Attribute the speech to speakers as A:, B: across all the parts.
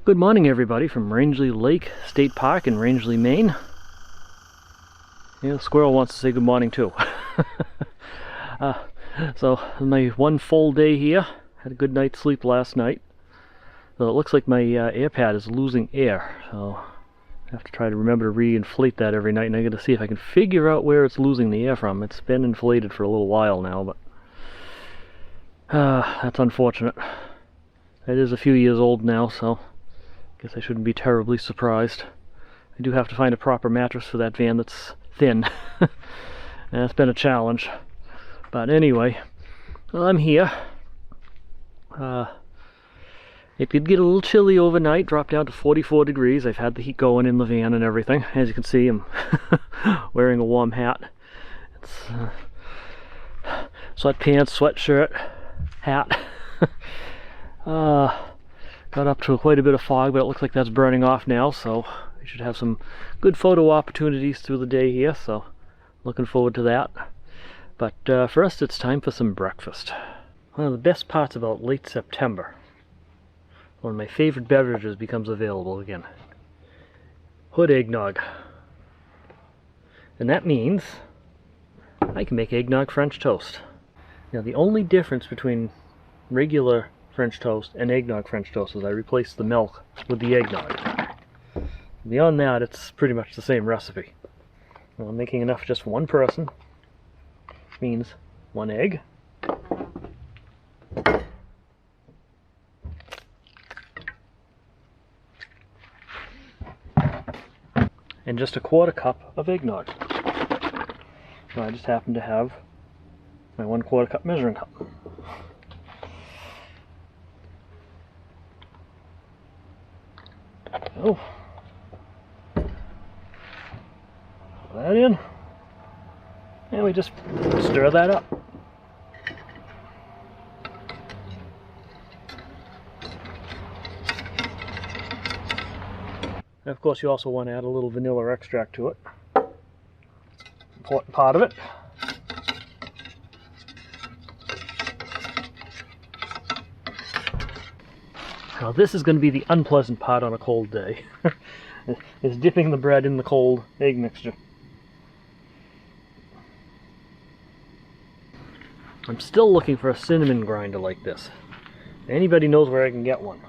A: Good morning, everybody, from Rangeley Lake State Park in Rangeley, Maine. Yeah, the squirrel wants to say good morning too. So my one full day here. Had a good night's sleep last night. So it looks like my air pad is losing air. So I have to try to remember to re-inflate that every night, and I got to see if I can figure out where it's losing the air from. It's been inflated for a little while now, but that's unfortunate. It is a few years old now, so I guess I shouldn't be terribly surprised. I do have to find a proper mattress for that van that's thin. And it's been a challenge. But anyway, well, I'm here. It did get a little chilly overnight, dropped down to 44 degrees. I've had the heat going in the van and everything. As you can see, I'm wearing a warm hat. It's sweatpants, sweatshirt, hat. Got up to quite a bit of fog, but it looks like that's burning off now, so we should have some good photo opportunities through the day here, so looking forward to that. But first, it's time for some breakfast. One of the best parts about late September, one of my favorite beverages becomes available again. Hood eggnog. And that means I can make eggnog French toast. Now, the only difference between regular French toast and eggnog French toast is I replace the milk with the eggnog. Beyond that, it's pretty much the same recipe. Well, I'm making enough for just one person, which means one egg. And just a quarter cup of eggnog. So I just happen to have my 1/4 cup measuring cup. Oh, put that in, and we just stir that up. And of course, you also want to add a little vanilla extract to it. Important part of it. Now this is going to be the unpleasant part on a cold day, is dipping the bread in the cold egg mixture. I'm still looking for a cinnamon grinder like this. Anybody knows where I can get one?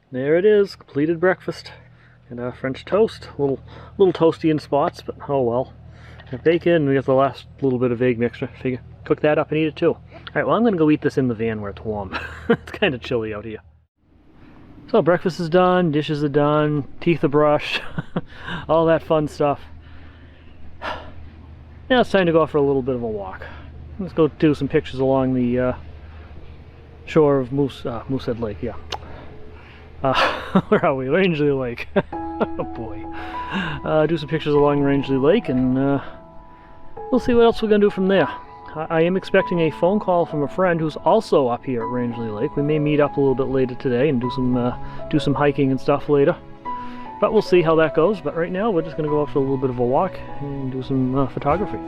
A: There it is, completed breakfast. And our French toast, a little toasty in spots, but oh well. And bacon, and we got the last little bit of egg mixture. Figure, cook that up and eat it too. Alright, well, I'm gonna go eat this in the van where it's warm. It's kind of chilly out here. So breakfast is done, dishes are done, teeth are brushed, all that fun stuff. Now it's time to go for a little bit of a walk. Let's go do some pictures along the shore of Moosehead Lake, yeah. Where are we? Rangeley Lake. Oh boy. Do some pictures along Rangeley Lake, and we'll see what else we're going to do from there. I am expecting a phone call from a friend who's also up here at Rangeley Lake. We may meet up a little bit later today and do some hiking and stuff later. But we'll see how that goes. But right now, we're just going to go out for a little bit of a walk and do some photography.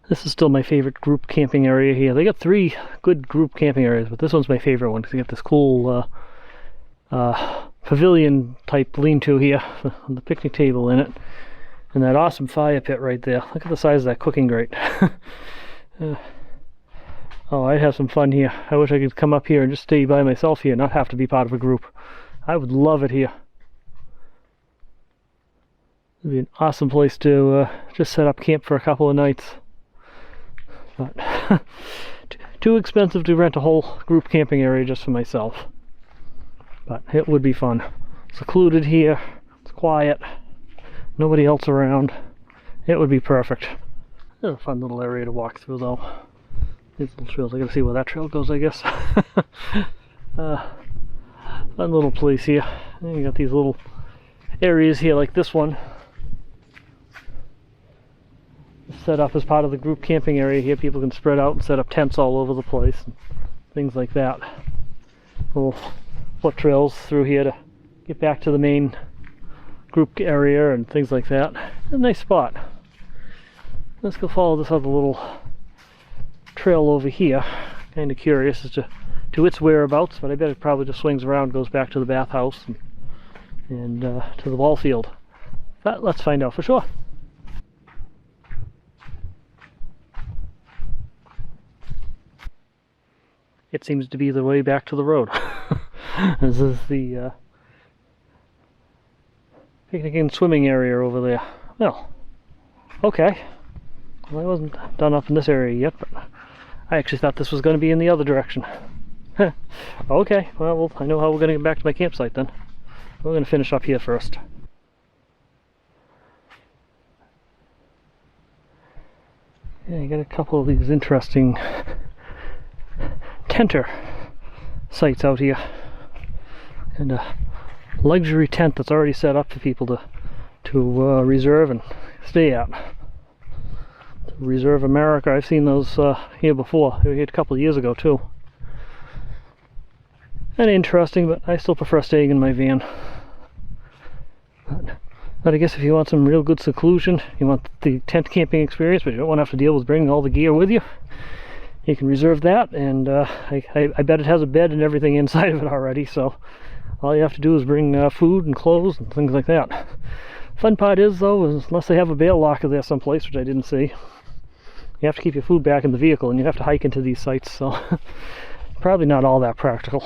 A: This is still my favorite group camping area here. They got 3 good group camping areas, but this one's my favorite one because you get this cool pavilion type lean-to here with the picnic table in it, and that awesome fire pit right there. Look at the size of that cooking grate. Oh, I'd have some fun here. I wish I could come up here and just stay by myself here, not have to be part of a group. I would love it here. It'd be an awesome place to just set up camp for a couple of nights. But too expensive to rent a whole group camping area just for myself. But it would be fun. Secluded here, it's quiet, nobody else around. It would be perfect. It's a fun little area to walk through though. These little trails, I gotta see where that trail goes, I guess. Fun little place here. And you got these little areas here like this one. Set up as part of the group camping area here. People can spread out and set up tents all over the place and things like that. Little foot trails through here to get back to the main group area and things like that. A nice spot. Let's go follow this other little trail over here. Kind of curious as to its whereabouts, but I bet it probably just swings around, goes back to the bathhouse and to the ball field. But let's find out for sure. It seems to be the way back to the road. This is the picnic and swimming area over there. Well, okay. Well, I wasn't done up in this area yet, but I actually thought this was going to be in the other direction. Okay, well, I know how we're going to get back to my campsite then. We're going to finish up here first. Yeah, you got a couple of these interesting tenter sites out here, and a luxury tent that's already set up for people to reserve and stay at. Reserve America, I've seen those here before. They were here a couple of years ago too. And interesting, but I still prefer staying in my van. But I guess if you want some real good seclusion, you want the tent camping experience, but you don't want to have to deal with bringing all the gear with you, you can reserve that. And I bet it has a bed and everything inside of it already, so all you have to do is bring food and clothes and things like that. Fun part is though, is unless they have a bail locker there someplace, which I didn't see, you have to keep your food back in the vehicle and you have to hike into these sites, so probably not all that practical.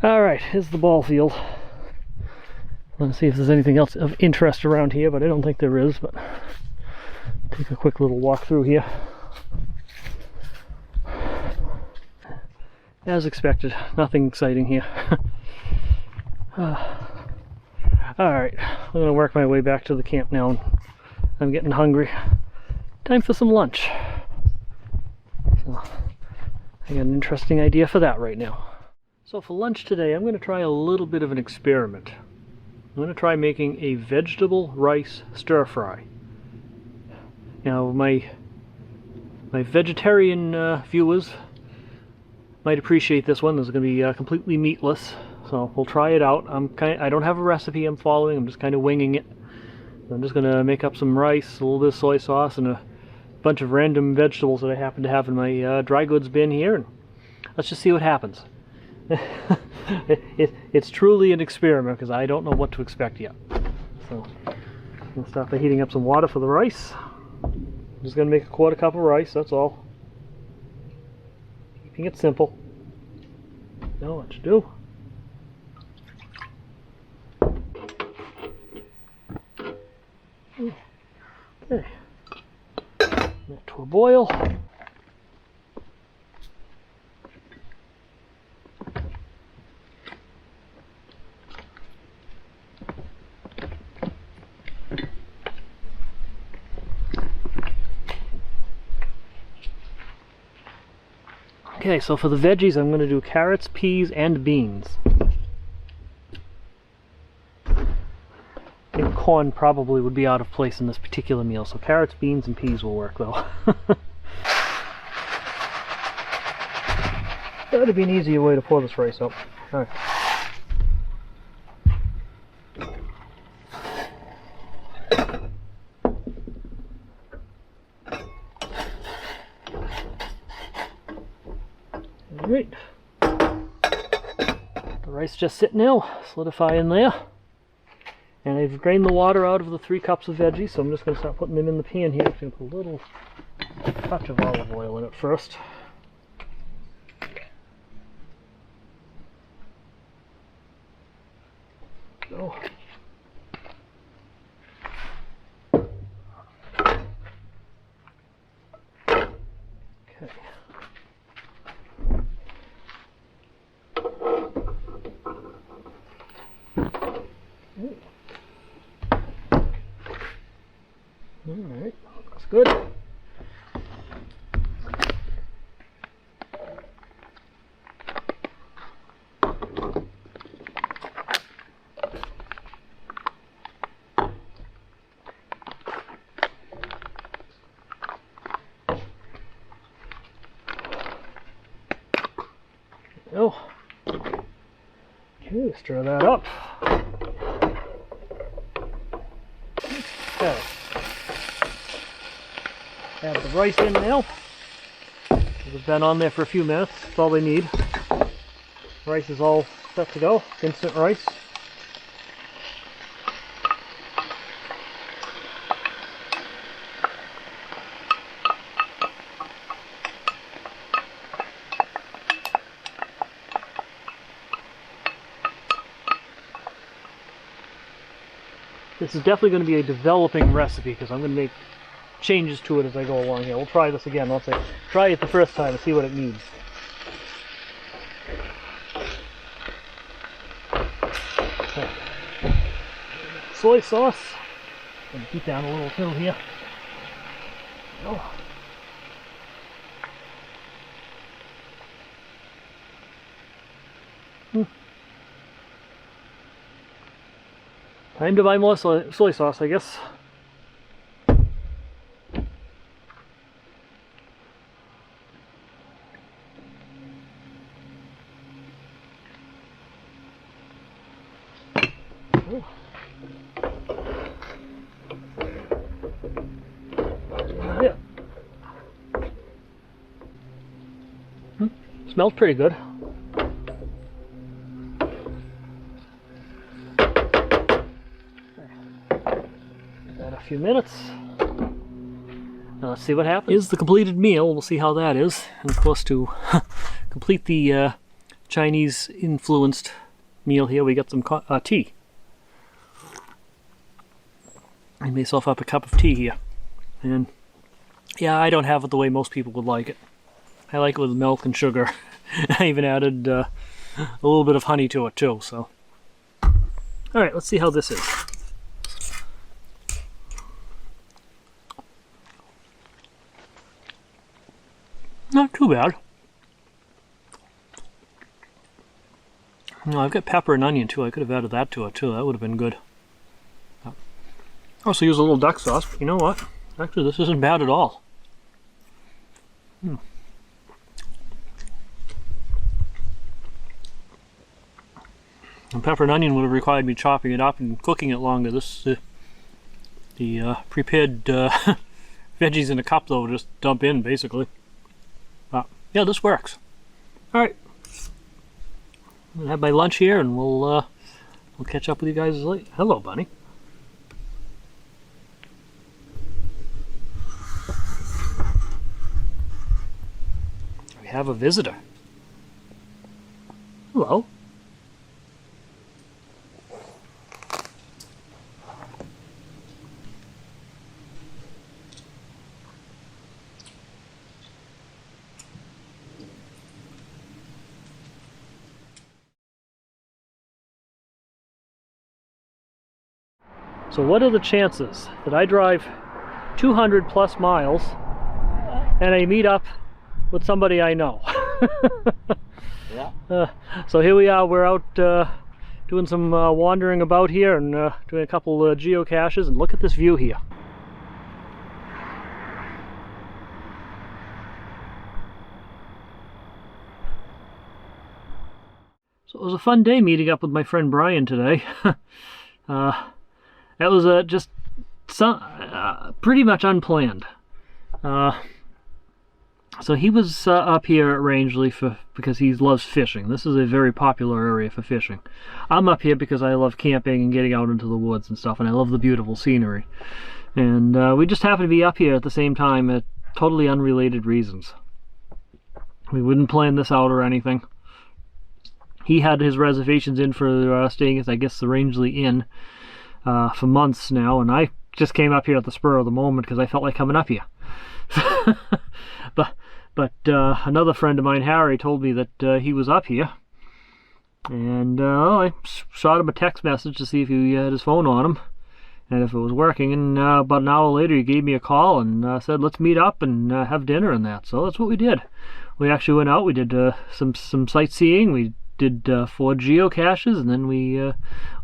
A: Alright, here's the ball field. Let's see if there's anything else of interest around here, but I don't think there is. But take a quick little walk through here. As expected, nothing exciting here. Alright, I'm going to work my way back to the camp now. I'm getting hungry. Time for some lunch. So, I got an interesting idea for that right now. So for lunch today, I'm going to try a little bit of an experiment. I'm going to try making a vegetable rice stir fry. Now my vegetarian viewers might appreciate this one. This is going to be completely meatless, so we'll try it out. I don't have a recipe I'm following. I'm just kind of winging it. I'm just going to make up some rice, a little bit of soy sauce, and a bunch of random vegetables that I happen to have in my dry goods bin here, and let's just see what happens. It's truly an experiment because I don't know what to expect yet. So we'll start by heating up some water for the rice. I'm just going to make a 1/4 cup of rice, that's all. Keeping it simple. You know what to do. Okay. That to a boil. Okay, so for the veggies, I'm going to do carrots, peas, and beans. I think corn probably would be out of place in this particular meal, so carrots, beans, and peas will work though. That would be an easier way to pour this rice up. All right. Alright. The rice just sitting now, solidifying there. And I've drained the water out of the 3 cups of veggies, so I'm just going to start putting them in the pan here. I'm going to put a little touch of olive oil in it first. So. Okay. Alright, that's good. Oh, okay, stir that up. Okay. Add the rice in now. It's been on there for a few minutes. That's all they need. Rice is all set to go. Instant rice. This is definitely going to be a developing recipe because I'm going to make changes to it as I go along here. We'll try this again. Let's say try it the first time and see what it needs. Okay. Soy sauce. I'm going to keep down a little too here. Oh. Time to buy more soy sauce, I guess. Yeah. Smells pretty good. Few minutes. Now let's see what happens. Is the completed meal. We'll see how that is. And of course, to complete the Chinese influenced meal here, we got some tea. I made myself up a cup of tea here. And yeah, I don't have it the way most people would like it. I like it with milk and sugar. I even added a little bit of honey to it too. So, all right, let's see how this is. Not too bad. No, I've got pepper and onion too. I could have added that to it too. That would have been good. I also use a little duck sauce, but you know what? Actually, this isn't bad at all. And pepper and onion would have required me chopping it up and cooking it longer. This the prepared veggies in a cup though, just dump in basically. Yeah, this works. All right, I'm gonna have my lunch here, and we'll catch up with you guys later. Hello, bunny. We have a visitor. Hello. So what are the chances that I drive 200 plus miles and I meet up with somebody I know? Yeah. So here we are, we're out doing some wandering about here and doing a couple geocaches, and look at this view here. So it was a fun day meeting up with my friend Brian today. That was just pretty much unplanned. So he was up here at Rangeley because he loves fishing. This is a very popular area for fishing. I'm up here because I love camping and getting out into the woods and stuff, and I love the beautiful scenery. And we just happened to be up here at the same time at totally unrelated reasons. We wouldn't plan this out or anything. He had his reservations in for staying at, I guess, the Rangeley Inn for months now, and I just came up here at the spur of the moment because I felt like coming up here. But another friend of mine, Harry, told me that he was up here, and I shot him a text message to see if he had his phone on him and if it was working, and about an hour later he gave me a call and said let's meet up and have dinner and that. So that's what we did. We actually went out, we did some sightseeing, we did Ford geocaches, and then we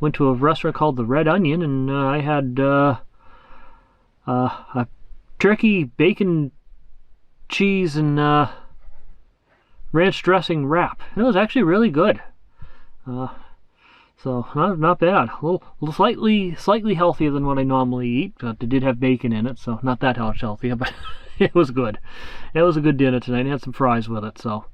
A: went to a restaurant called the Red Onion, and I had a turkey, bacon, cheese, and ranch dressing wrap. It was actually really good. So not bad. A little slightly healthier than what I normally eat, but it did have bacon in it, so not that much healthier, but it was good. It was a good dinner tonight. I had some fries with it, so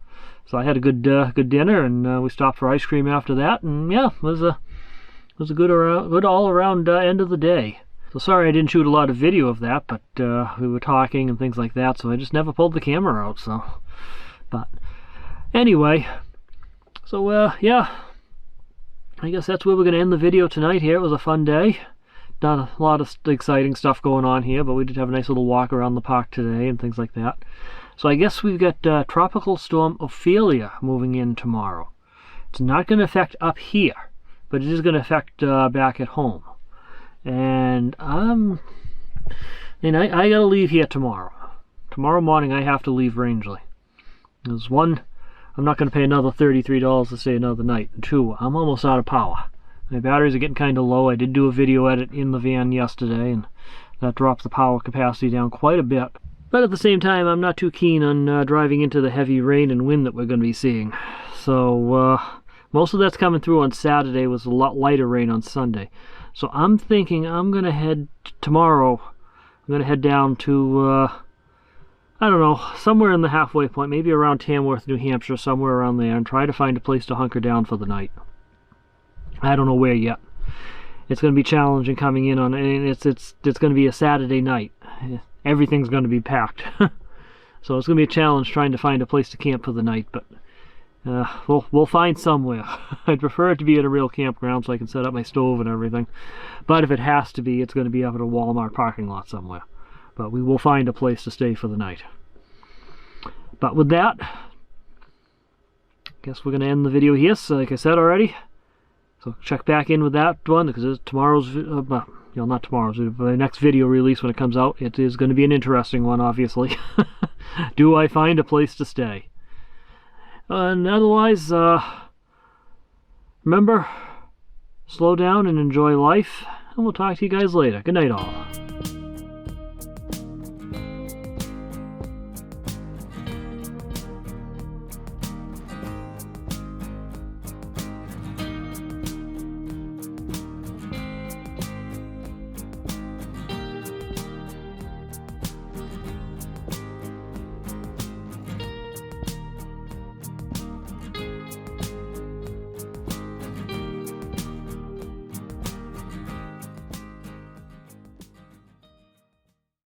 A: I had a good dinner, and we stopped for ice cream after that, and yeah, it was a good all around end of the day. So sorry I didn't shoot a lot of video of that, but we were talking and things like that, so I just never pulled the camera out. So, but anyway, so yeah, I guess that's where we're going to end the video tonight here. It was a fun day. Not a lot of exciting stuff going on here, but we did have a nice little walk around the park today and things like that. So I guess we've got Tropical Storm Ophelia moving in tomorrow. It's not going to affect up here, but it is going to affect back at home. And I gotta leave here tomorrow. Tomorrow morning I have to leave Rangeley. There's one, I'm not gonna pay another $33 to stay another night. And two, I'm almost out of power. My batteries are getting kind of low. I did do a video edit in the van yesterday, and that dropped the power capacity down quite a bit. But at the same time, I'm not too keen on driving into the heavy rain and wind that we're going to be seeing. So most of that's coming through on Saturday, with a lot lighter rain on Sunday. So I'm thinking I'm going to head tomorrow. I'm going to head down to, I don't know, somewhere in the halfway point, maybe around Tamworth, New Hampshire, somewhere around there, and try to find a place to hunker down for the night. I don't know where yet. It's going to be challenging coming in on, and it's going to be a Saturday night. Everything's going to be packed. So it's going to be a challenge trying to find a place to camp for the night, but we'll find somewhere. I'd prefer it to be at a real campground so I can set up my stove and everything. But if it has to be, it's going to be up at a Walmart parking lot somewhere. But we will find a place to stay for the night. But with that, I guess we're going to end the video here. So like I said already, so check back in with that one, because tomorrow's, not tomorrow's, but the next video release when it comes out, it is going to be an interesting one, obviously. Do I find a place to stay? And otherwise, remember, slow down and enjoy life, and we'll talk to you guys later. Good night, all.